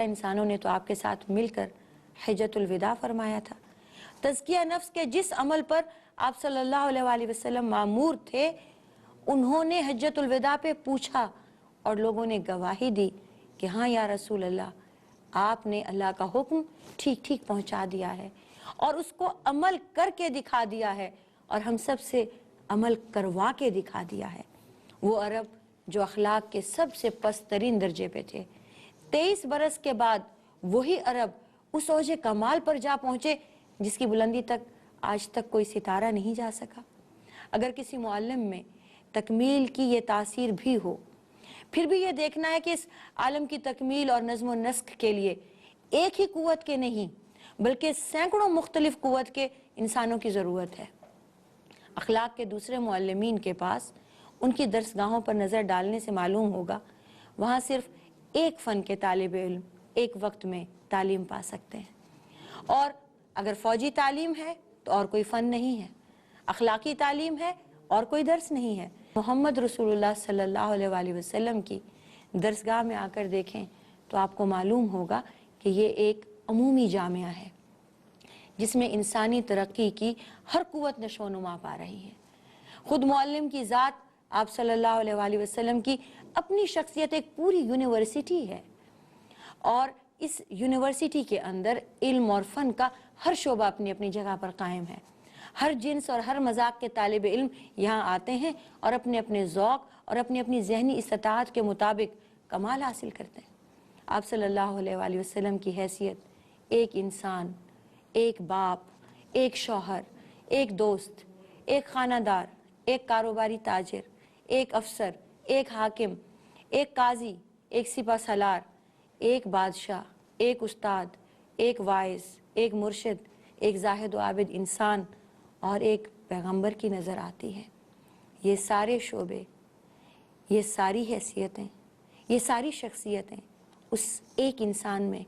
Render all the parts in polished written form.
इंसानों ने तो आपके साथ मिलकर हज्जतुल विदा फरमाया था। तज़किया नफ्स के जिस अमल पर आप सल्लल्लाहु अलैहि वसल्लम मामूर थे, उन्होंने हज्जतुल विदा पे पूछा और लोगों ने गवाही दी कि हाँ या रसूल अल्लाह, आपने अल्लाह का हुक्म ठीक ठीक पहुंचा दिया है और उसको अमल करके दिखा दिया है और हम सब से अमल करवा के दिखा दिया है। वो अरब जो अखलाक के सबसे पस्त तरीन दर्जे पे थे, 23 बरस के बाद वही अरब उस ओजे कमाल पर जा पहुंचे जिसकी बुलंदी तक आज तक कोई सितारा नहीं जा सका। अगर किसी मुअल्लिम में तकमील की ये तासीर भी हो, फिर भी ये देखना है कि इस आलम की तकमील और नज़्म व नस्ख के लिए एक ही कुव्वत के नहीं बल्कि सैकड़ों मुख्तलिफ कुव्वत के इंसानों की ज़रूरत है। अखलाक के दूसरे मुअल्लिमीन के पास उनकी दरसगाहों पर नज़र डालने से मालूम होगा वहाँ सिर्फ एक फ़न के तालिब इल्म एक वक्त में तालीम पा सकते हैं, और अगर फ़ौजी तालीम है तो और कोई फ़न नहीं है, अखलाकी तालीम है और कोई दर्स नहीं है। मोहम्मद रसूलुल्लाह सल्लल्लाहु अलैहि वसल्लम की दरसगाह में आकर देखें तो आपको मालूम होगा कि ये एक अमूमी जामिया है जिसमें इंसानी तरक्की की हर कुव्वत नशोनुमा पा रही है। खुद मुअल्लिम की ज़ात आप सल्लल्लाहु अलैहि वसल्लम की अपनी शख्सियत एक पूरी यूनिवर्सिटी है और इस यूनिवर्सिटी के अंदर इल्म और फ़न का हर शोबा अपनी अपनी जगह पर कायम है। हर जिन्स और हर मजाक के तालिब इल्म यहाँ आते हैं और अपने अपने ज़ौक़ और अपनी अपनी ज़हनी इस्ताअत के मुताबिक कमाल हासिल करते हैं। आप सल्लल्लाहु अलैहि वसल्लम की हैसियत एक इंसान, एक बाप, एक शौहर, एक दोस्त, एक खानादार, एक कारोबारी ताजिर, एक अफसर, एक हाकिम, एक काजी, एक सिपा सलार, एक बादशाह, एक उस्ताद, एक वाइस, एक मुर्शिद, एक जाहिद व आबिद इंसान और एक पैगंबर की नज़र आती है। ये सारे शोबे, ये सारी हैसियतें, ये सारी शख्सियतें उस एक इंसान में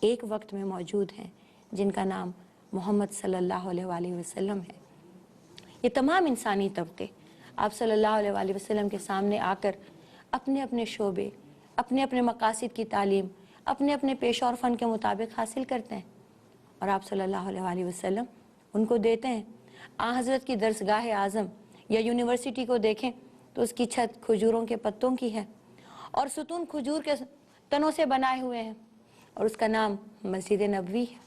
एक वक्त में मौजूद हैं जिनका नाम मोहम्मद सल्लल्लाहु अलैहि वसल्लम है। ये तमाम इंसानी तबके आप सल्लल्लाहु अलैहि वसल्लम के सामने आकर अपने अपने शोबे, अपने अपने मकासिद की तालीम अपने अपने पेशा और फ़न के मुताबिक हासिल करते हैं और आप सल्लल्लाहु अलैहि वसल्लम उनको देते हैं। हज़रत की दरसगाह आज़म या यूनिवर्सिटी को देखें तो उसकी छत खजूरों के पत्तों की है और सुतून खजूर के तनों से बनाए हुए हैं और उसका नाम मस्जिद नबवी है।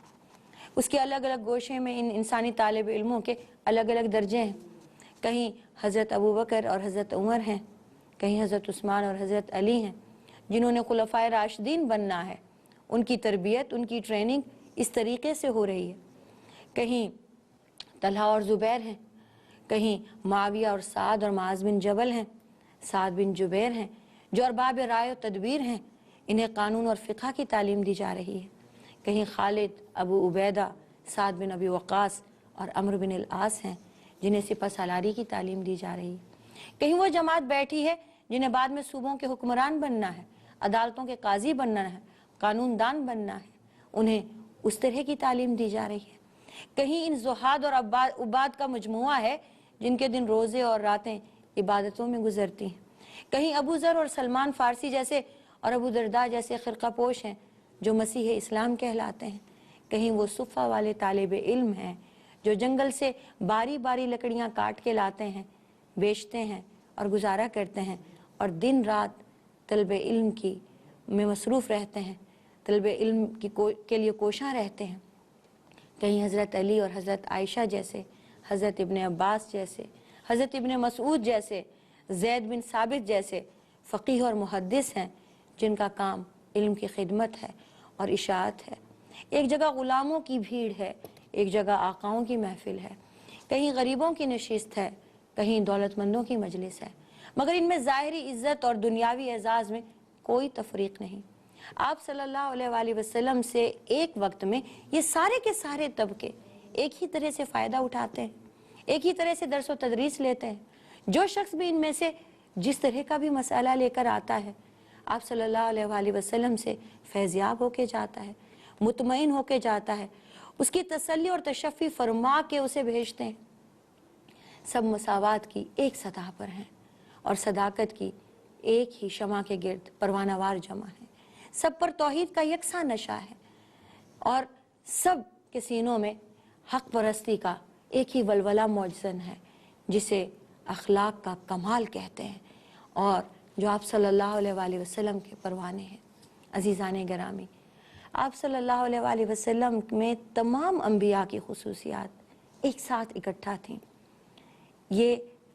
उसके अलग अलग गोशे में इन इंसानी तालिब इल्मों के अलग अलग दर्जे हैं। कहीं हज़रत अबू बकर और हज़रत उमर हैं, कहीं हज़रत उस्मान और हज़रत अली हैं जिन्होंने खुलफ़ाए राशिदीन बनना है। उनकी तरबियत, उनकी ट्रेनिंग इस तरीके से हो रही है। कहीं तलहा और ज़ुबैर हैं, कहीं मुआविया और साद और माज़ बिन जबल हैं, साद बिन जुबैर हैं जो अरबाब राय और तदबीर हैं, इन्हें कानून और फ़िक़्ह की तालीम दी जा रही है। कहीं खालिद, अबू उबैदा, साद बिन अबी वक़ास और अम्र बिन अल-आस हैं जिन्हें सिपा सालारी की तालीम दी जा रही है। कहीं वो जमात बैठी है जिन्हें बाद में सूबों के हुक्मरान बनना है, अदालतों के काजी बनना है, कानूनदान बनना है, उन्हें उस तरह की तालीम दी जा रही है। कहीं इन ज़ुहाद और उबाद का मजमुआ है जिनके दिन रोज़े और रातें इबादतों में गुजरती हैं। कहीं अबू ज़र और सलमान फ़ारसी जैसे और अबू दरदा जैसे ख़िरक़ा पोश हैं जो मसीह इस्लाम कहलाते हैं। कहीं वो सुफ़ा वाले तालिब इल्म हैं जो जंगल से बारी बारी लकड़ियाँ काट के लाते हैं, बेचते हैं और गुजारा करते हैं और दिन रात तलब इल्म की में मसरूफ़ रहते हैं, तलब इल्म के लिए कोशां रहते हैं। कहीं हज़रत अली और हज़रत आयशा जैसे, हज़रत इब्न अब्बास जैसे, हज़रत इब्न मसूद जैसे, ज़ैद बिन साबित जैसे फ़क़ीह और मुहद्दिस हैं जिनका काम इल्म की खिदमत है और इशाअत है। एक जगह ग़ुलामों की भीड़ है, एक जगह आकाओं की महफिल है, कहीं गरीबों की नशिस्त है, कहीं दौलतमंदों की मजलिस है, मगर इनमें ज़ाहिरी इज़्ज़त और दुनियावी एजाज़ में कोई तफरीक नहीं। आप सल्लल्लाहु अलैहि वसल्लम से एक वक्त में ये सारे के सारे तबके एक ही तरह से फ़ायदा उठाते हैं, एक ही तरह से दर्स व तदरीस लेते हैं। जो शख्स भी इनमें से जिस तरह का भी मसाला लेकर आता है, आप सल्लल्लाहु अलैहि वसल्लम से फैज़याब होके जाता है, मुतमईन होके जाता है, उसकी तसल्ली और तशफ़ी फरमा के उसे भेजते हैं। सब मसावात की एक सतह पर हैं और सदाकत की एक ही शमा के गिर्द परवानावार जमा है। सब पर तौहीद का यकसा नशा है और सब के सीनों में हक परस्ती का एक ही वलवला मौजन है, जिसे अखलाक का कमाल कहते हैं और जो आप सल्लल्लाहु अलैहि वसल्लम के परवाने हैं। अजीज़ान गिरामी, आप सल्लल्लाहु अलैहि वसल्लम में तमाम अंबिया की खुसूसियात एक साथ इकट्ठा थीं। ये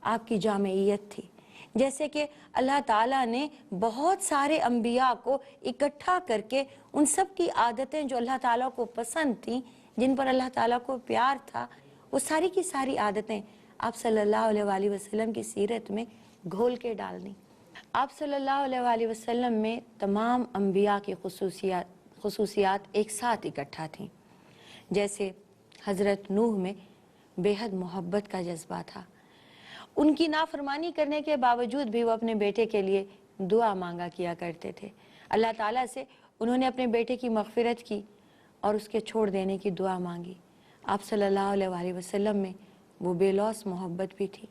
आपकी जामियत थी। जैसे कि अल्लाह ताला ने बहुत सारे अंबिया को इकट्ठा करके उन सब की आदतें जो अल्लाह ताला को पसंद थीं, जिन पर अल्लाह ताला को प्यार था, वो सारी की सारी आदतें आप सल्लल्लाहु अलैहि वसल्लम की सीरत में घोल के डाल दी। आप सल्लल्लाहु अलैहि वसल्लम में तमाम अंबिया की खुसूसियात एक साथ इकट्ठा थीं। जैसे हज़रत नूह में बेहद मोहब्बत का जज्बा था। उनकी नाफरमानी करने के बावजूद भी वो अपने बेटे के लिए दुआ मांगा किया करते थे। अल्लाह ताला से उन्होंने अपने बेटे की मग़फ़िरत की और उसके छोड़ देने की दुआ मांगी। आप सल्लल्लाहु अलैहि वसल्लम में वो बेलौस मोहब्बत भी थी।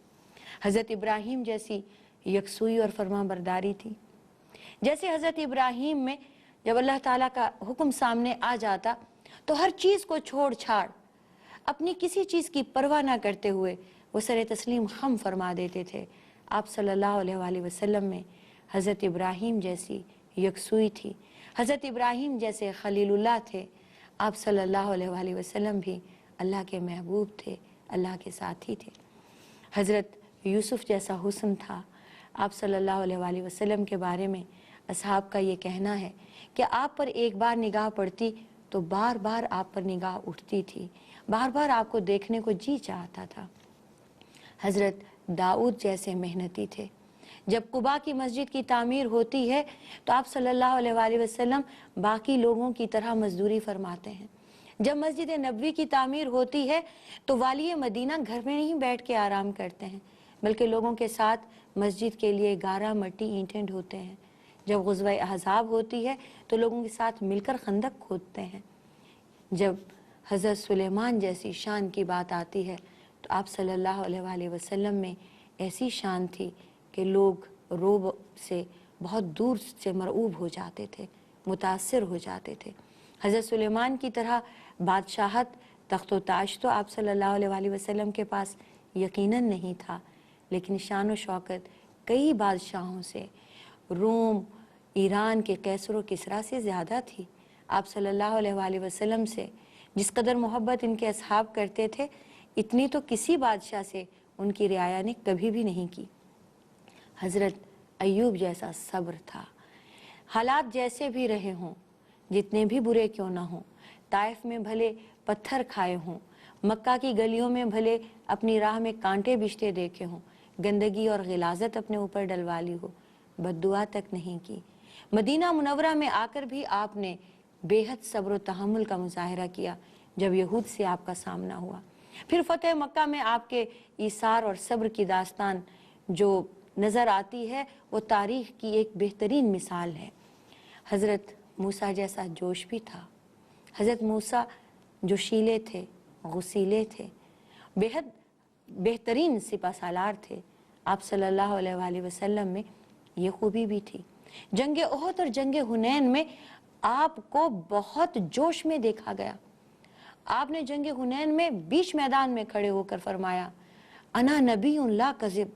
हज़रत इब्राहीम जैसी यकसुई और फरमाबरदारी थी। जैसे हज़रत इब्राहीम में जब अल्लाह ताला का हुक्म सामने आ जाता तो हर चीज़ को छोड़ छाड़ अपनी किसी चीज़ की परवाह ना करते हुए वो सरे तस्लीम खम फरमा देते थे। आप सल्लल्लाहु अलैहि वसल्लम में हज़रत इब्राहीम जैसी यकसुई थी। हज़रत इब्राहीम जैसे खलीलुल्लाह थे। आप सल्लल्लाहु अलैहि वसल्लम भी अल्लाह के महबूब थे, अल्लाह के साथी थे। हज़रत यूसुफ जैसा हुस्न था। आप सल्लल्लाहु अलैहि वसल्लम के बारे में असहाब का ये कहना है कि आप पर एक बार निगाह पड़ती तो बार बार आप पर निगाह उठती थी, बार बार आपको देखने को जी चाहता था। हज़रत दाऊद जैसे मेहनती थे। जब कुबा की मस्जिद की तामीर होती है तो आप सल्लल्लाहु अलैहि वसल्लम बाकी लोगों की तरह मजदूरी फरमाते हैं। जब मस्जिद नबवी की तामीर होती है तो वाली मदीना घर में नहीं बैठ के आराम करते हैं, बल्कि लोगों के साथ मस्जिद के लिए गारा मट्टी ईंटें ढोते हैं। जब ग़ज़वा अहज़ाब होती है तो लोगों के साथ मिलकर खंदक खोदते हैं। जब हज़रत सुलेमान जैसी शान की बात आती है तो आप सल्लल्लाहु अलैहि वसल्लम में ऐसी शान थी कि लोग रोब से बहुत दूर से मरऊब हो जाते थे, मुतासिर हो जाते थे। हज़रत सुलेमान की तरह बादशाहत, तख्त व ताज तो आप सल्लल्लाहु अलैहि वसल्लम के पास यकीनन नहीं था, लेकिन शान व शौकत कई बादशाहों से, रोम, ईरान के कैसर व किसरा से ज़्यादा थी। आप सल्लल्लाहु अलैहि वसल्लम से जिस कदर मोहब्बत इनके असहाब करते थे, इतनी तो किसी बादशाह से उनकी रियाया ने कभी भी नहीं की। हज़रत अय्यूब जैसा सब्र था। हालात जैसे भी रहे हों, जितने भी बुरे क्यों ना हों, ताइफ में भले पत्थर खाए हों, मक्का की गलियों में भले अपनी राह में कांटे बिछते देखे हों, गंदगी और गिलाजत अपने ऊपर डलवा ली हो, बद्दुआ तक नहीं की। मदीना मुनव्वरा में आकर भी आपने बेहद सब्र व तहम्मुल का मुजाहिरा किया जब यहूद से आपका सामना हुआ। फिर फतेह मक्का में आपके ईसार और सब्र की दास्तान जो नज़र आती है वो तारीख़ की एक बेहतरीन मिसाल है। हज़रत मूसा जैसा जोश भी था। हज़रत मूसा जोशीले थे, गुसीले थे, बेहद बेहतरीन सिपहसालार थे। आप सल्लल्लाहु अलैहि वसल्लम में ये खूबी भी थी। जंग ओहद और जंग हुनैन में आपको बहुत जोश में देखा गया। आपने जंग हुनैन में बीच मैदान में खड़े होकर फरमाया, अना नबीउन ला कज़िब,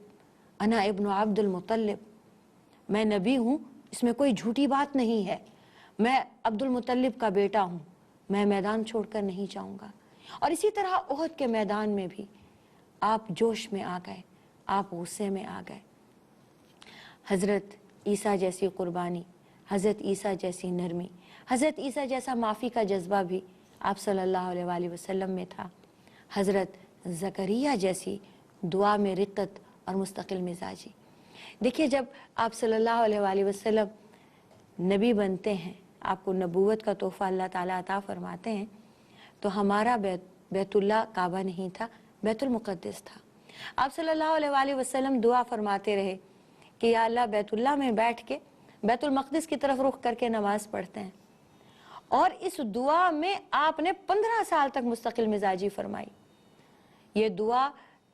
अना इब्नु अब्दुल मुत्तलिब, मैं नबी हूँ, इसमें कोई झूठी बात नहीं है, मैं अब्दुल मुत्तलिब का बेटा हूँ, मैं मैदान छोड़कर नहीं जाऊँगा। और इसी तरह ओहद के मैदान में भी आप जोश में आ गए, आप गुस्से में आ गए। हज़रत ईसा जैसी कुर्बानी, हज़रत ईसा जैसी नरमी, हज़रत ईसा जैसा माफ़ी का जज्बा भी आप सल्लल्लाहु अलैहि वसल्लम में था। हज़रत ज़करिया जैसी दुआ में रिक़्क़त और मुस्तक़िल मिजाजी। देखिए, जब आप सल्लल्लाहु अलैहि वसल्लम नबी बनते हैं, आपको नबूवत का तोहफ़ा अल्लाह ताला अता फ़रमाते हैं, तो हमारा बैतुल्ला काबा नहीं था, बैतुल मुक़द्दस था। आप सल्लल्लाहु अलैहि वसल्लम दुआ फरमाते रहे कि या अल्लाह, बैतुल्ला में बैठ के बैतुल मक़दिस की तरफ रुख करके नमाज़ पढ़ते हैं। और इस दुआ में आपने 15 साल तक मुस्तक़िल मिजाजी फरमाई। ये दुआ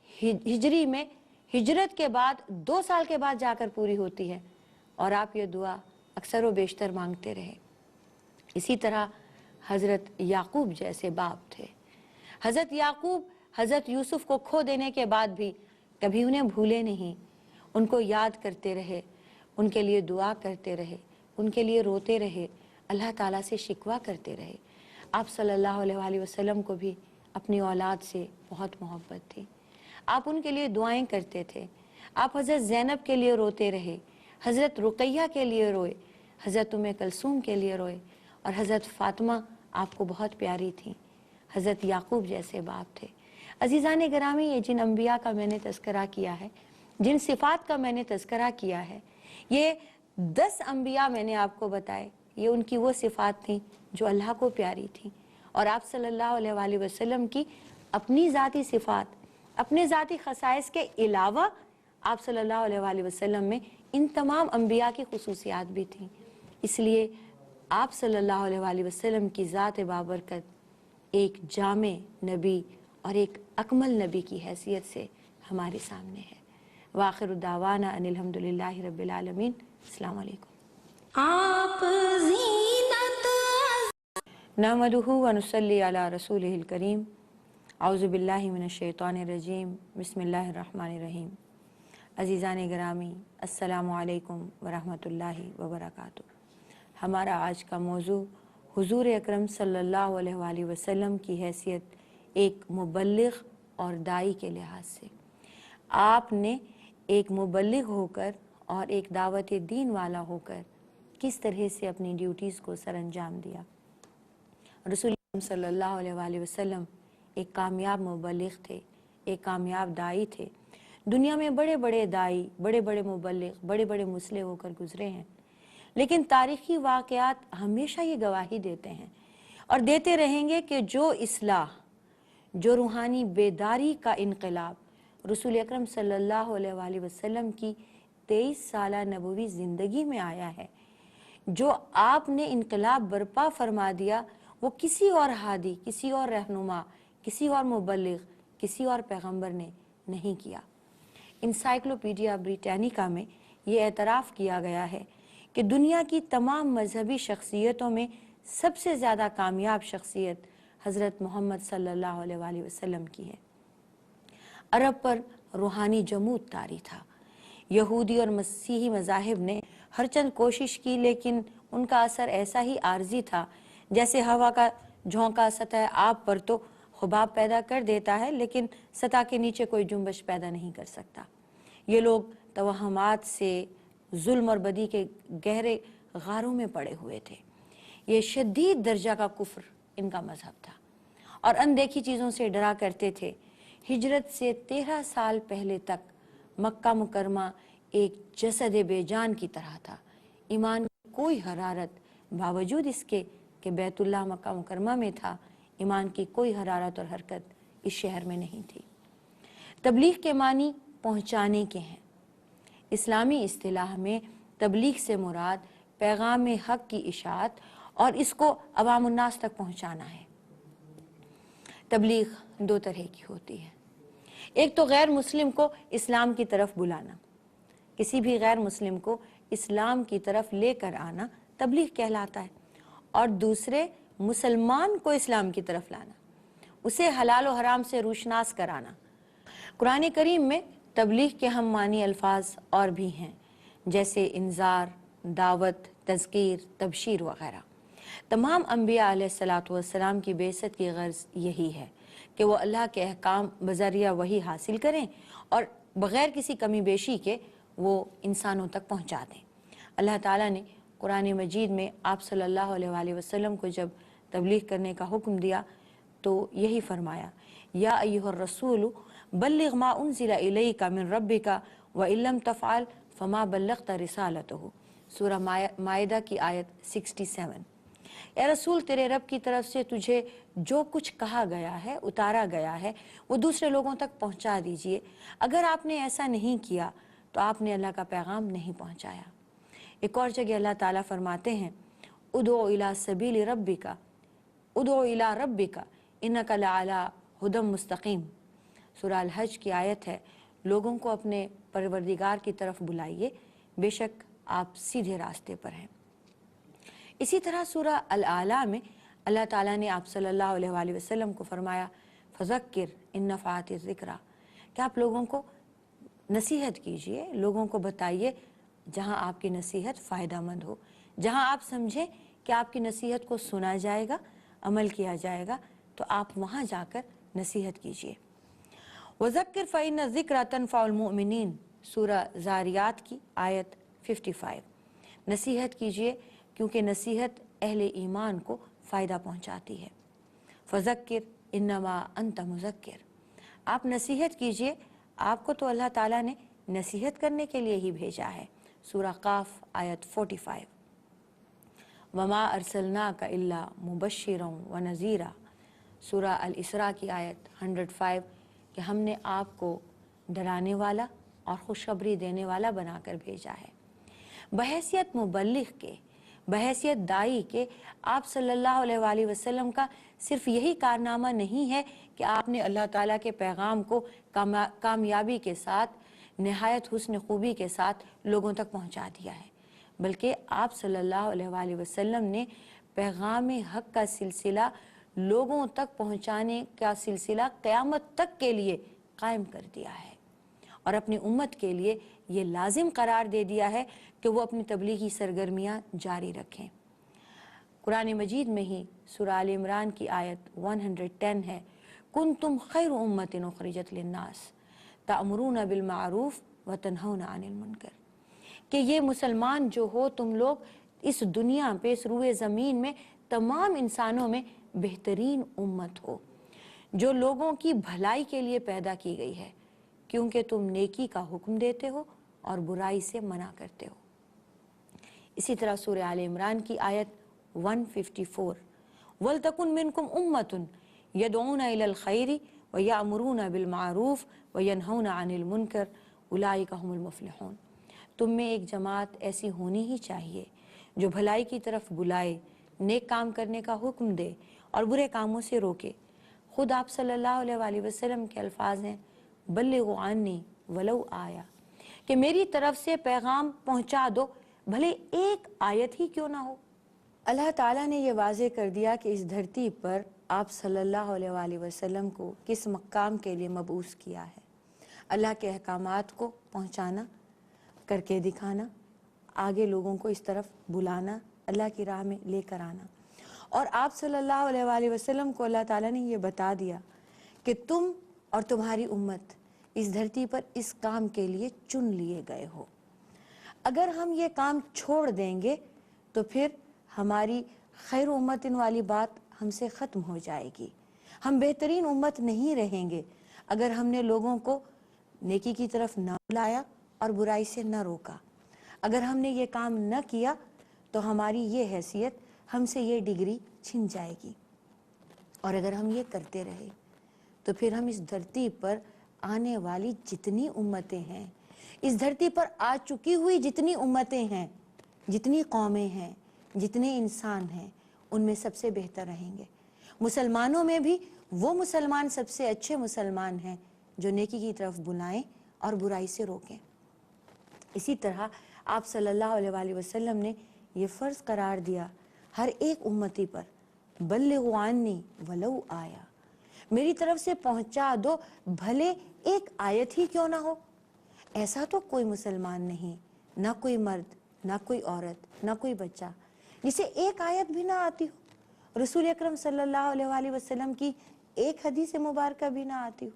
हिजरी में हिजरत के बाद 2 साल के बाद जाकर पूरी होती है और आप ये दुआ अक्सर व बेशतर मांगते रहे। इसी तरह हज़रत याकूब जैसे बाप थे। हज़रत याकूब हज़रत यूसुफ को खो देने के बाद भी कभी उन्हें भूले नहीं, उनको याद करते रहे, उनके लिए दुआ करते रहे, उनके लिए रोते रहे, अल्लाह ताला से शिकवा करते रहे। आप सल्लल्लाहु अलैहि वसल्लम को भी अपनी औलाद से बहुत मोहब्बत थी। आप उनके लिए दुआएं करते थे। आप हज़रत ज़ैनब के लिए रोते रहे, हज़रत रुक़ैया के लिए रोए, हज़रत उम्मे कलसूम के लिए रोए, और हज़रत फ़ातिमा आपको बहुत प्यारी थी। हज़रत याकूब जैसे बाप थे। अज़ीज़ान गिरामी, ये जिन अम्बिया का मैंने तज़किरा किया है, जिन सिफ़ात का मैंने तज़किरा किया है, ये 10 अम्बिया मैंने आपको बताए, ये उनकी वो सिफ़ात थी जो अल्लाह को प्यारी थी। और आप सल्लल्लाहु अलैहि वसल्लम की अपनी ज़ाती सिफ़ात, अपने ज़ाती ख़साइस के अलावा आप सल्लल्लाहु अलैहि वसल्लम में इन तमाम अम्बिया की खुसूसियात भी थी। इसलिए आप सल्लल्लाहु अलैहि वसल्लम की ज़ात बाबरकत एक जामे नबी और एक अकमल नबी की हैसियत से हमारे सामने है। वाखिर दावाना अनिल हम्दुलिल्लाहि रब्बिल आलमीन। अस्सलामु अलैकुम। आप ज़ीनत नहमदुहु व नुसल्ली अला रसूलिहिल करीम। औज़ु बिल्लाहि मिनश शैतानिर रजीम। बिस्मिल्लाहिर रहमानिर रहीम। अज़ीज़ान गिरामी, अस्सलामु अलैकुम व रहमतुल्लाहि व बरकातुहू। हमारा आज का मौजू हुज़ूर अकरम सल्लल्लाहु अलैहि वसल्लम की हैसियत एक मुबल्लिग़ और दाई के लिहाज से। आपने एक मुबल्लिग़ होकर और एक दावत दीन वाला होकर किस तरह से अपनी ड्यूटीज़ को सरअंजाम दिया। रसूल सल्लल्लाहु अलैहि वसल्लम एक कामयाब मुबल्लिग़ थे, एक कामयाब दाई थे। दुनिया में बड़े बड़े दाई, बड़े बड़े मुबल्लिग़, बड़े बड़े मुस्लिह होकर गुज़रे हैं, लेकिन तारीख़ी वाक़यात हमेशा ये गवाही देते हैं और देते रहेंगे कि जो इस्लाह, जो रूहानी बेदारी का इनकलाब रसूल अकरम सल्लल्लाहु अलैहि वसल्लम की 23 साला नबवी ज़िंदगी में आया है, जो आपने इनकलाब बर्पा फरमा दिया, वो किसी और हादी, किसी और रहनुमा, किसी और मुबल्लिग़, किसी और पैगंबर ने नहीं किया। इंसाइक्लोपीडिया ब्रिटानिका में ये एतराफ़ किया गया है कि दुनिया की तमाम मजहबी शख्सियतों में सबसे ज़्यादा कामयाब शख्सियत हज़रत मोहम्मद सल्लल्लाहु अलैहि वसल्लम की है। अरब पर रूहानी जमूद तारी था। यहूदी और मसीही मज़ाहिब ने हर चंद कोशिश की, लेकिन उनका असर ऐसा ही आर्जी था जैसे हवा का झोंका सतह आब पर तो खुबाब पैदा कर देता है, लेकिन सतह के नीचे कोई जुम्बश पैदा नहीं कर सकता। ये लोग तवहमात से जुल्म और बदी के गहरे गारों में पड़े हुए थे। ये शदीद दर्जा का कुफ्र इनका मजहब था और अनदेखी चीज़ों से डरा करते थे। हिजरत से 13 साल पहले तक मक्का मुकरमा एक जसद बेजान की तरह था। ईमान की कोई हरारत, बावजूद इसके कि बैतुल्लाह मक्का मुकरमा में था, ईमान की कोई हरारत और हरकत इस शहर में नहीं थी। तबलीग के मानी पहुँचाने के हैं। इस्लामी इस्तिलाह में तबलीग से मुराद पैगाम हक़ की इशाअत और इसको अवामुन्नास तक पहुँचाना है। तबलीग 2 तरह की होती है। एक तो गैर मुस्लिम को इस्लाम की तरफ बुलाना, किसी भी गैर मुस्लिम को इस्लाम की तरफ लेकर आना तबलीग कहलाता है, और दूसरे मुसलमान को इस्लाम की तरफ लाना, उसे हलाल और हराम से रूशनास कराना। कुरान करीम में तबलीग के हम मानी अल्फाज और भी हैं, जैसे इंजार, दावत, तज़कीर, तबशीर वगैरह। तमाम अम्बिया अलैहिस्सलातु वस्सलाम की बेइज्जत की गर्ज यही है कि वो अल्लाह के अहकाम बज़रिया वही हासिल करें और बग़ैर किसी कमी बेशी के वो इंसानों तक पहुँचा दें। अल्लाह ताला ने कुरान मजीद में आप सल्लल्लाहु अलैहि वसल्लम को जब तबलीग करने का हुक्म दिया तो यही फरमाया, या अय्युहर रसूल बल्लिग मा उनज़िला इलैका मिन रब्बिका व इल्लम तफ़अल फमा बल्लग़्ता रिसालतहु। सूरह माइदा की आयत 67। या रसूल, तेरे रब की तरफ से तुझे जो कुछ कहा गया है, उतारा गया है, वो दूसरे लोगों तक पहुंचा दीजिए। अगर आपने ऐसा नहीं किया तो आपने अल्लाह का पैगाम नहीं पहुंचाया। एक और जगह अल्लाह ताला फरमाते हैं, उदो इला सबील रब्बिका, उदो इला रब्बिका इन्नका लअला हुदम मुस्तकीम। सूरह अल हज की आयत है, लोगों को अपने परवरदिगार की तरफ बुलाइए, बेशक आप सीधे रास्ते पर हैं। इसी तरह सूरह अल-आला में अल्लाह ताला ने आप सल्लल्लाहु अलैहि वसल्लम को फरमाया फ़ज़क्किर इन नफ़अति ज़िक्रा, कि आप लोगों को नसीहत कीजिए, लोगों को बताइए जहां आपकी नसीहत फ़ायदेमंद हो, जहां आप समझें कि आपकी नसीहत को सुना जाएगा, अमल किया जाएगा, तो आप वहां जाकर नसीहत कीजिए। वज़क्किर फ़इन्न ज़िक्रा तनफ़उल मुमिनीन, सूरह ज़ारियात की आयत 55। नसीहत कीजिए क्योंकि नसीहत अहले ईमान को फ़ायदा पहुंचाती है। फ़ज़क्किर इन्नमा अंत मुज़क्किर, आप नसीहत कीजिए, आपको तो अल्लाह ताला ने नसीहत करने के लिए ही भेजा है। सूरह क़ाफ़ आयत 45। वमा अरसलनाका इल्ला मुबश्शिरन व नज़ीरा, सूरह अल-इसरा की आयत 105, कि हमने आपको डराने वाला और खुशखबरी देने वाला बनाकर भेजा है। बहैसियत मुबल्लिग़ के, बहैसियत दाई के, आप सल्लल्लाहु अलैहि वसल्लम का सिर्फ यही कारनामा नहीं है कि आपने अल्लाह ताला के पैगाम को कामयाबी के साथ, नहायत हुस्न खूबी के साथ लोगों तक पहुंचा दिया है, बल्कि आप सल्लल्लाहु अलैहि वसल्लम ने पैगाम हक़ का सिलसिला, लोगों तक पहुंचाने का सिलसिला क़यामत तक के लिए कायम कर दिया है और अपनी उम्मत के लिए ये लाजिम करार दे दिया है कि वो अपनी तबलीगी सरगर्मियाँ जारी रखें। कुरान मजीद में ही सूरह आल इमरान की आयत 110 है, कुंतुम खैर उम्मतिन उखरिजत लिन्नास तअमुरून बिल मारूफ व तनहौना अनिल मुनकर, कि ये मुसलमान जो हो, तुम लोग इस दुनिया पे, इस रूए ज़मीन में तमाम इंसानों में बेहतरीन उम्मत हो जो लोगों की भलाई के लिए पैदा की गई है, क्योंकि तुम नेकी का हुक्म देते हो और बुराई से मना करते हो। इसी तरह सूरह आल इमरान की आयत 154, वलतकुन मिनकुम उम्मतुन यदऊना इलल खैरि व यामुरूना बिल मारूफ व यनहौना अनिल मुनकर उलाइका हुमुल मुफलिहून, तुम में एक जमात ऐसी होनी ही चाहिए जो भलाई की तरफ बुलाए, नेक काम करने का हुक्म दे और बुरे कामों से रोके। खुद आप सल्लल्लाहु अलैहि वसल्लम के अल्फाज हैं, बल्लिगु अन्नी वलौ आया, कि मेरी तरफ से पैगाम पहुंचा दो, भले एक आयत ही क्यों ना हो। अल्लाह ताला ने ये वाज़े कर दिया कि इस धरती पर आप सल्लल्लाहु अलैहि वसल्लम को किस मकाम के लिए मबूस किया है। अल्लाह के अहकामात को पहुंचाना, करके दिखाना, आगे लोगों को इस तरफ बुलाना, अल्लाह की राह में लेकर आना। और आप सल्लल्लाहु अलैहि वसल्लम को अल्लाह ताला ने ये बता दिया कि तुम और तुम्हारी उम्मत इस धरती पर इस काम के लिए चुन लिए गए हो। अगर हम ये काम छोड़ देंगे तो फिर हमारी खैर उम्मतिन वाली बात हमसे ख़त्म हो जाएगी। हम बेहतरीन उम्मत नहीं रहेंगे अगर हमने लोगों को नेकी की तरफ न बुलाया और बुराई से न रोका। अगर हमने ये काम न किया तो हमारी ये हैसियत, हमसे ये डिग्री छिन जाएगी। और अगर हम ये करते रहे तो फिर हम इस धरती पर आने वाली जितनी उम्मतें हैं, इस धरती पर आ चुकी हुई जितनी उम्मतें हैं, जितनी कौमें हैं, जितने इंसान हैं, उनमें सबसे बेहतर रहेंगे। मुसलमानों में भी वो मुसलमान सबसे अच्छे मुसलमान हैं जो नेकी की तरफ बुलाएं और बुराई से रोकें। इसी तरह आप सल्लल्लाहु अलैहि वसल्लम ने ये फ़र्ज़ करार दिया हर एक उम्मती पर, बल्लिगु अन्नी वलौ आया, मेरी तरफ से पहुंचा दो, भले एक आयत ही क्यों ना हो। ऐसा तो कोई मुसलमान नहीं, ना कोई मर्द, ना कोई औरत, ना कोई बच्चा, जिसे एक आयत भी ना आती हो, रसूल अकरम सल्लल्लाहु अलैहि वसल्लम की एक हदीस मुबारक भी ना आती हो।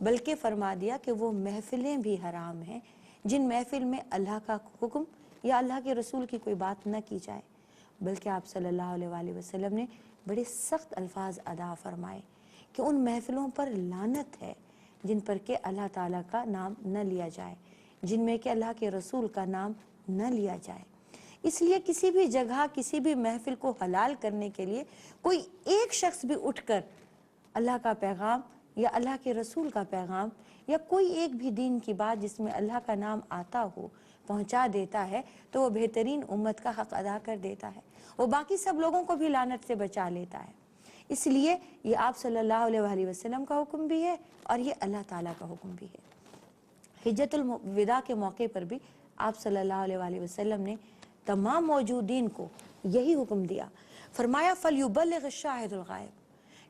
बल्कि फरमा दिया कि वो महफिलें भी हराम हैं जिन महफिल में अल्लाह का हुक्म या अल्लाह के रसूल की कोई बात न की जाए। बल्कि आप सल्लल्लाहु अलैहि वसल्लम ने बड़े सख्त अल्फाज अदा फरमाए कि उन महफिलों पर लानत है जिन पर के अल्लाह ताला का नाम न लिया जाए, जिनमें कि अल्लाह के रसूल का नाम न लिया जाए। इसलिए किसी भी जगह, किसी भी महफिल को हलाल करने के लिए कोई एक शख्स भी उठकर अल्लाह का पैगाम या अल्लाह के रसूल का पैगाम या कोई एक भी दीन की बात जिसमें अल्लाह का नाम आता हो पहुंचा देता है, तो वो बेहतरीन उम्मत का हक अदा कर देता है, वो बाकी सब लोगों को भी लानत से बचा लेता है। इसलिए ये आप सल्लल्लाहु अलैहि वसल्लम का हुक्म भी है और ये अल्लाह ताला का हुक्म भी है। हिज्जतुल विदा के मौके पर भी आप सल्लल्लाहु अलैहि वसल्लम ने तमाम मौजूदीन को यही हुक्म दिया। फरमाया फलयुबल्लिग शाहिद गायब,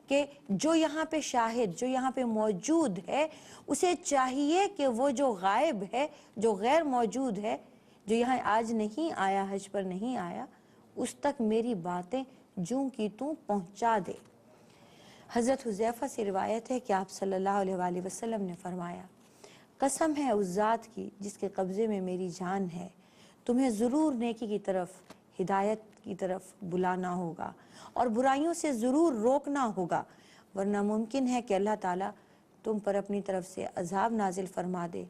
कि जो यहाँ पे शाहिद, जो यहाँ पे मौजूद है, उसे चाहिए कि वो जो गायब है, जो गैर मौजूद है, जो यहाँ आज नहीं आया, हज पर नहीं आया, उस तक मेरी बातें जूं की तूं पहुँचा दे। हज़रत हुज़ैफ़ा से रिवायत है कि आप सल्लल्लाहु अलैहि वसल्लम ने फरमाया, कसम है उस ज़ात की जिसके कब्ज़े में मेरी जान है, तुम्हें ज़रूर नेकी की तरफ, हिदायत की तरफ बुलाना होगा और बुराइयों से ज़रूर रोकना होगा, वरना मुमकिन है कि अल्लाह ताला तुम पर अपनी तरफ से अज़ाब नाजिल फरमा दे,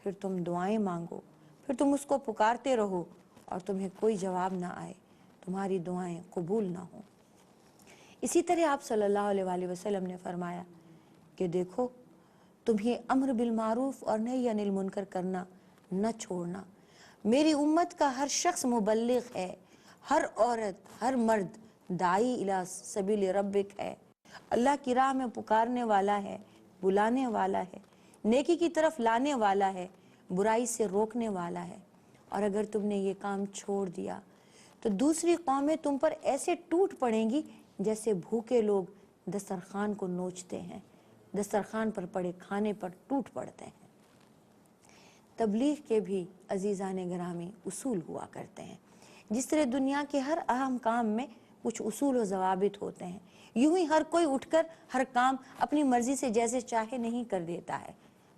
फिर तुम दुआएं मांगो, फिर तुम उसको पुकारते रहो और तुम्हें कोई जवाब ना आए, तुम्हारी दुआएं कबूल ना हो। इसी तरह आप सल्लल्लाहु अलैहि वसल्लम ने फरमाया कि देखो, तुम्हें अम्र बिल मारूफ और नही अनिल मुनकर करना न छोड़ना। मेरी उम्मत का हर शख्स मुबल्लिग है, हर औरत, हर मर्द दाई इला सबील रब्बिक है, अल्लाह की राह में पुकारने वाला है, बुलाने वाला है, नेकी की तरफ लाने वाला है, बुराई से रोकने वाला है। और अगर तुमने ये काम छोड़ दिया तो दूसरी कौमें तुम पर ऐसे टूट पड़ेंगी जैसे भूखे लोग दस्तरखान को नोचते हैं, दस्तरखान पर पड़े खाने पर टूट पड़ते हैं। तबलीग के भी अजीज़ान गिरामी उसूल हुआ करते हैं। जिस तरह दुनिया के हर अहम काम में कुछ उसूल व ज़वाबित होते हैं, यूं ही हर कोई उठकर हर काम अपनी मर्जी से जैसे चाहे नहीं कर देता है,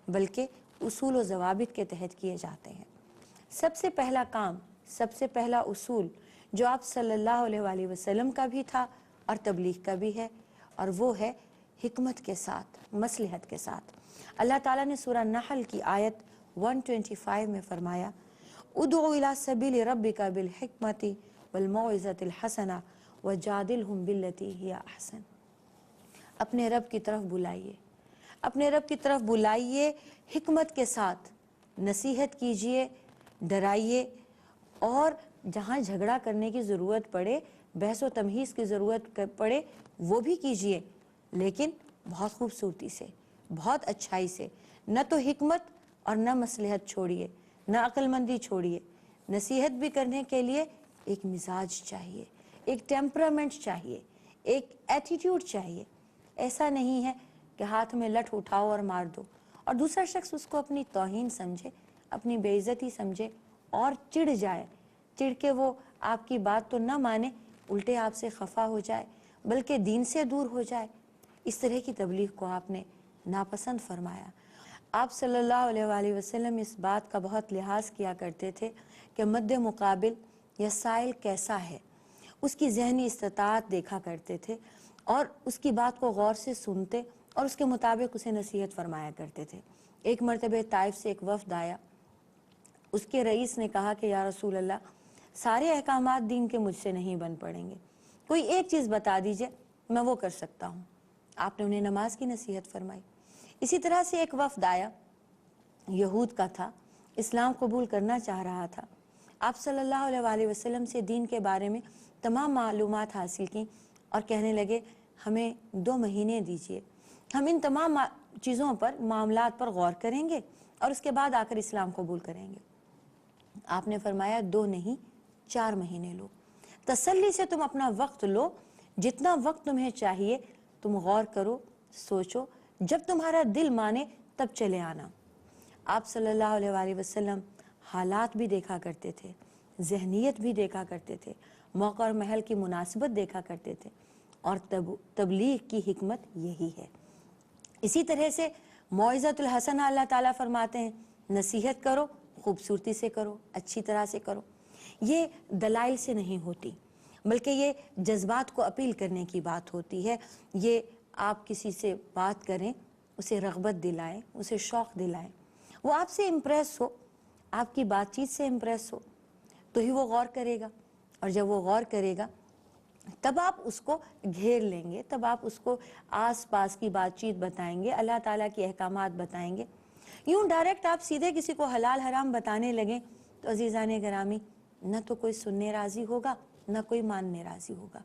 बल्कि उसूल व ज़वाबित के तहत किए जाते हैं। सबसे पहला काम, सबसे पहला उसूल जो आप सल्लल्लाहु अलैहि वसल्लम का भी था और तबलीग का भी है, और वो है हिकमत के साथ, मसलहत के साथ। अल्लाह ताला ने सूरह नहल की आयत 125 में फरमाया, उदउ इला सबील रब्बिका बिल हिकमति वल मौइज़तिल हसना वजादिलहुम बिल्लती हिया अहसन। अपने रब की तरफ बुलाइए, अपने रब की तरफ बुलाइए, हिकमत के साथ नसीहत कीजिए, डराइए, और जहाँ झगड़ा करने की ज़रूरत पड़े, बहस व तमहीज़ की ज़रूरत पड़े, वो भी कीजिए, लेकिन बहुत खूबसूरती से, बहुत अच्छाई से। न तो हिकमत और न मसलहत छोड़िए, न अक्लमंदी छोड़िए। नसीहत भी करने के लिए एक मिजाज चाहिए, एक टेम्परामेंट चाहिए, एक एटीट्यूड चाहिए। ऐसा नहीं है कि हाथ में लठ उठाओ और मार दो और दूसरा शख्स उसको अपनी तौहीन समझे, अपनी बेइज्जती समझे और चिढ़ जाए, चिढ़ के वो आपकी बात तो न माने, उल्टे आपसे खफा हो जाए, बल्कि दीन से दूर हो जाए। इस तरह की तबलीग को आपने नापसंद फरमाया। आप सल्लल्लाहु अलैहि वसल्लम इस बात का बहुत लिहाज किया करते थे कि मद्दे मुकाबिल या साइल कैसा है, उसकी जहनी इस्तिताअत देखा करते थे और उसकी बात को गौर से सुनते और उसके मुताबिक उसे नसीहत फरमाया करते थे। एक मरतबे ताइफ से एक वफ्द आया, उसके रईस ने कहा कि या रसूल अल्लाह, सारे अहकामात दीन के मुझसे नहीं बन पड़ेंगे, कोई एक चीज़ बता दीजिए, मैं वो कर सकता हूँ। आपने उन्हें नमाज की नसीहत फरमाई। इसी तरह से एक वफ्द आया, यहूद का था, इस्लाम कबूल करना चाह रहा था। आप सल्लल्लाहु अलैहि वसल्लम से दीन के बारे में तमाम मालूमात हासिल की और कहने लगे, हमें 2 महीने दीजिए, हम इन तमाम चीज़ों पर, मामलात पर गौर करेंगे और उसके बाद आकर इस्लाम कबूल करेंगे। आपने फरमाया 2 नहीं 4 महीने लो, तसल्ली से तुम अपना वक्त लो, जितना वक्त तुम्हें चाहिए तुम गौर करो, सोचो, जब तुम्हारा दिल माने तब चले आना। आप सल्लल्लाहु अलैहि वसल्लम हालात भी देखा करते थे, जहनीत भी देखा करते थे, मौका और महल की मुनासिबत देखा करते थे, और तबलीग की हिकमत यही है। इसी तरह से मौइज़तुल हसना अल्लाह ताला फरमाते हैं, नसीहत करो, खूबसूरती से करो, अच्छी तरह से करो। ये दलाइल से नहीं होती, बल्कि ये जज्बात को अपील करने की बात होती है। ये आप किसी से बात करें, उसे रग़बत दिलाएं, उसे शौक़ दिलाएं, वो आपसे इम्प्रेस हो, आपकी बातचीत से इम्प्रेस हो, तो ही वो गौर करेगा। और जब वो गौर करेगा तब आप उसको घेर लेंगे, तब आप उसको आस पास की बातचीत बताएंगे, अल्लाह ताला की अहकामात बताएंगे। यूँ डायरेक्ट आप सीधे किसी को हलाल हराम बताने लगें तो अजीज़ान गिरामी, न तो कोई सुनने राज़ी होगा, न कोई मानने राज़ी होगा।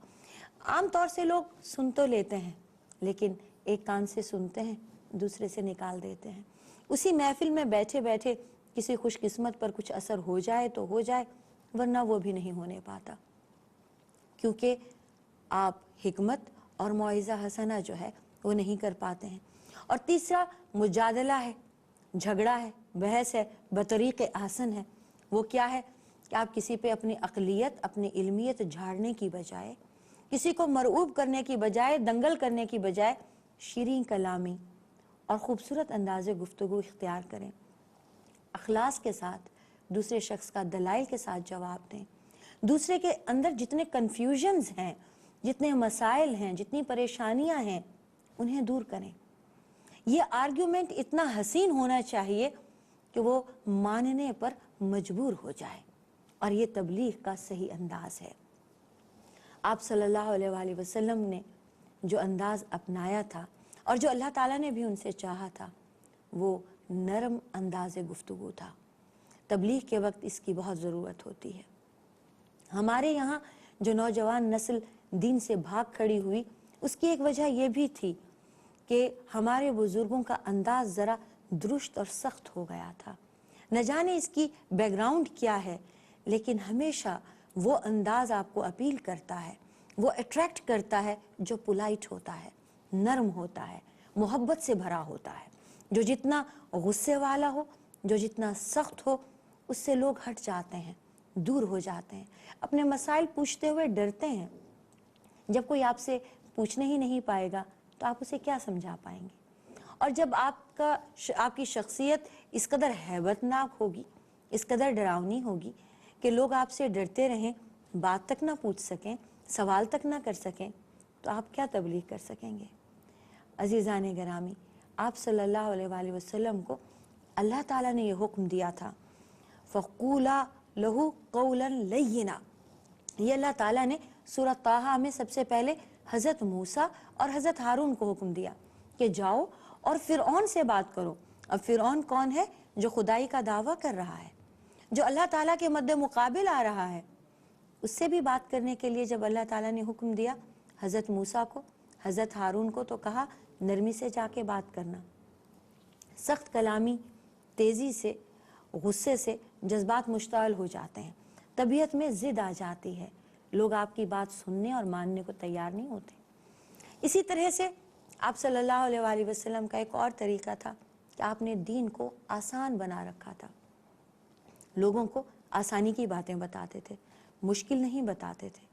आम तौर से लोग सुन तो लेते हैं, लेकिन एक कान से सुनते हैं, दूसरे से निकाल देते हैं। उसी महफिल में बैठे बैठे किसी खुशकिस्मत पर कुछ असर हो जाए तो हो जाए, वरना वो भी नहीं होने पाता। کیونکہ آپ حکمت اور موعظہ حسنہ جو ہے وہ نہیں کر پاتے ہیں۔ اور تیسرا مجادلہ ہے، جھگڑا ہے، بحث ہے، بطریق احسن ہے۔ وہ کیا ہے کہ آپ کسی پہ اپنی عقلیت، اپنی علمیت جھاڑنے کی بجائے، کسی کو مرعوب کرنے کی بجائے، دنگل کرنے کی بجائے شیریں کلامی اور خوبصورت انداز گفتگو اختیار کریں، اخلاص کے ساتھ دوسرے شخص کا دلائل کے ساتھ جواب دیں، دوسرے کے اندر جتنے کنفیوژنز ہیں، جتنے مسائل ہیں، جتنی پریشانیاں ہیں، انہیں دور کریں۔ یہ آرگیومنٹ اتنا حسین ہونا چاہیے کہ وہ ماننے پر مجبور ہو جائے، اور یہ تبلیغ کا صحیح انداز ہے۔ آپ صلی اللہ علیہ وآلہ وسلم نے جو انداز اپنایا تھا اور جو اللہ تعالیٰ نے بھی ان سے چاہا تھا، وہ نرم انداز گفتگو تھا۔ تبلیغ کے وقت اس کی بہت ضرورت ہوتی ہے۔ ہمارے یہاں جو نوجوان نسل دین سے بھاگ کھڑی ہوئی، اس کی ایک وجہ یہ بھی تھی کہ ہمارے بزرگوں کا انداز ذرا درست اور سخت ہو گیا تھا۔ نہ جانے اس کی بیک گراؤنڈ کیا ہے، لیکن ہمیشہ وہ انداز آپ کو اپیل کرتا ہے، وہ اٹریکٹ کرتا ہے جو پولائٹ ہوتا ہے، نرم ہوتا ہے، محبت سے بھرا ہوتا ہے۔ جو جتنا غصے والا ہو، جو جتنا سخت ہو، اس سے لوگ ہٹ جاتے ہیں، دور ہو جاتے ہیں، اپنے مسائل پوچھتے ہوئے ڈرتے ہیں۔ جب کوئی آپ سے پوچھنے ہی نہیں پائے گا تو آپ اسے کیا سمجھا پائیں گے؟ اور جب آپ کی شخصیت اس قدر ہیبت ناک ہوگی، اس قدر ڈراؤنی ہوگی کہ لوگ آپ سے ڈرتے رہیں، بات تک نہ پوچھ سکیں، سوال تک نہ کر سکیں، تو آپ کیا تبلیغ کر سکیں گے؟ عزیزان گرامی، آپ صلی اللہ علیہ وآلہ وسلم کو اللہ تعالیٰ نے یہ حکم دیا تھا، فَقُولَا لَهُ قَوْلًا لَيِّنًا۔ یہ اللہ تعالیٰ نے سورہ طٰہٰ میں سب سے پہلے حضرت موسیٰ اور حضرت ہارون کو حکم دیا کہ جاؤ اور فرعون سے بات کرو۔ اب فرعون کون ہے؟ جو خدائی کا دعویٰ کر رہا ہے، جو اللہ تعالیٰ کے مد مقابل آ رہا ہے۔ اس سے بھی بات کرنے کے لیے جب اللہ تعالیٰ نے حکم دیا حضرت موسیٰ کو، حضرت ہارون کو، تو کہا نرمی سے جا کے بات کرنا۔ سخت کلامی، تیزی سے، غصے سے جذبات مشتعل ہو جاتے ہیں، طبیعت میں ضد آ جاتی ہے، لوگ آپ کی بات سننے اور ماننے کو تیار نہیں ہوتے۔ اسی طرح سے آپ صلی اللہ علیہ وآلہ وسلم کا ایک اور طریقہ تھا کہ آپ نے دین کو آسان بنا رکھا تھا، لوگوں کو آسانی کی باتیں بتاتے تھے، مشکل نہیں بتاتے تھے،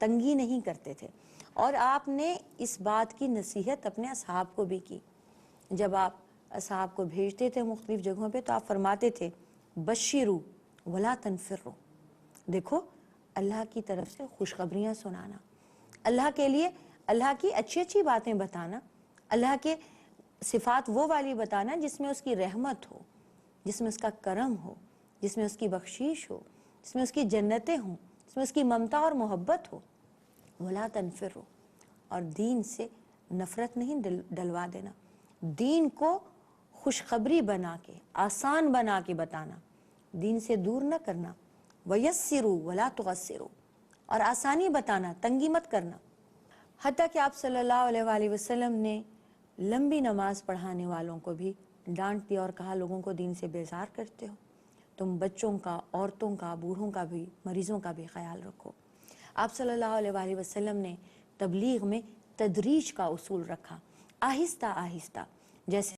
تنگی نہیں کرتے تھے۔ اور آپ نے اس بات کی نصیحت اپنے اصحاب کو بھی کی۔ جب آپ اصحاب کو بھیجتے تھے مختلف جگہوں پہ تو آپ فرماتے تھے بشروا ولا تنفروا، دیکھو اللہ کی طرف سے خوشخبریاں سنانا، اللہ کے لیے اللہ کی اچھی اچھی باتیں بتانا، اللہ کے صفات وہ والی بتانا جس میں اس کی رحمت ہو، جس میں اس کا کرم ہو، جس میں اس کی بخشش ہو، جس میں اس کی جنتیں ہوں، جس میں اس کی ممتا اور محبت ہو۔ ولا تنفروا، اور دین سے نفرت نہیں ڈلوا دینا، دین کو خوشخبری بنا کے، آسان بنا کے بتانا، دین سے دور نہ کرنا۔ وَيَسِّرُوا وَلَا تُعَسِّرُوا، اور آسانی بتانا، تنگی مت کرنا۔ حتیٰ کہ آپ صلی اللہ علیہ وآلہ وسلم نے لمبی نماز پڑھانے والوں کو بھی ڈانٹ دیا اور کہا لوگوں کو دین سے بیزار کرتے ہو، تم بچوں کا، عورتوں کا، بوڑھوں کا بھی، مریضوں کا بھی خیال رکھو۔ آپ صلی اللہ علیہ وآلہ وسلم نے تبلیغ میں تدریج کا اصول رکھا، آہستہ آہستہ، جیسے